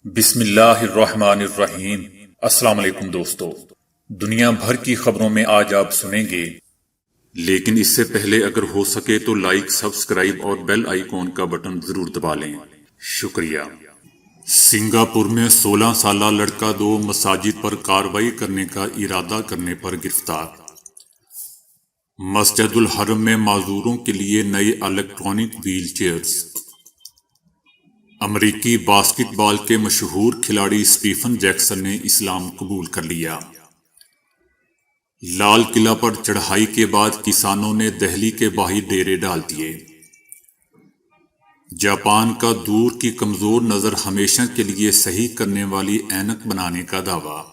بسم اللہ الرحمن الرحیم۔ السلام علیکم دوستو، دنیا بھر کی خبروں میں آج آپ سنیں گے، لیکن اس سے پہلے اگر ہو سکے تو لائک، سبسکرائب اور بیل آئیکن کا بٹن ضرور دبا لیں، شکریہ۔ سنگاپور میں 16 سالہ لڑکا 2 مساجد پر کارروائی کرنے کا ارادہ کرنے پر گرفتار۔ مسجد الحرم میں معذوروں کے لیے نئے الیکٹرانک ویل چیئرز۔ امریکی باسکٹ بال کے مشہور کھلاڑی اسٹیفن جیکسن نے اسلام قبول کر لیا۔ لال قلعہ پر چڑھائی کے بعد کسانوں نے دہلی کے باہر ڈیرے ڈال دیے۔ جاپان کا دور کی کمزور نظر ہمیشہ کے لیے صحیح کرنے والی اینک بنانے کا دعویٰ۔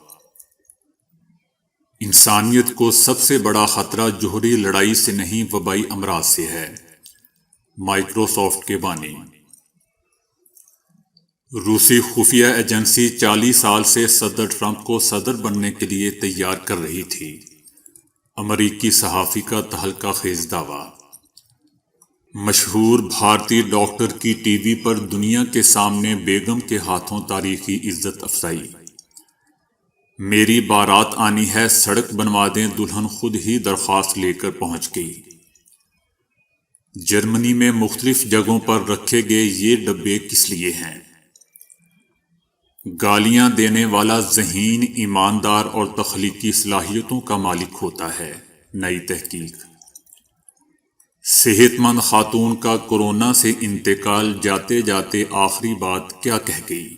انسانیت کو سب سے بڑا خطرہ جوہری لڑائی سے نہیں، وبائی امراض سے ہے، مائیکروسافٹ کے بانی۔ روسی خفیہ ایجنسی 40 سال سے صدر ٹرمپ کو صدر بننے کے لیے تیار کر رہی تھی، امریکی صحافی کا تہلکہ خیز دعویٰ۔ مشہور بھارتی ڈاکٹر کی ٹی وی پر دنیا کے سامنے بیگم کے ہاتھوں تاریخی عزت افزائی۔ میری بارات آنی ہے، سڑک بنوا دیں، دلہن خود ہی درخواست لے کر پہنچ گئی۔ جرمنی میں مختلف جگہوں پر رکھے گئے یہ ڈبے کس لیے ہیں؟ گالیاں دینے والا ذہین، ایماندار اور تخلیقی صلاحیتوں کا مالک ہوتا ہے، نئی تحقیق۔ صحت مند خاتون کا کورونا سے انتقال، جاتے جاتے آخری بات کیا کہہ گئی؟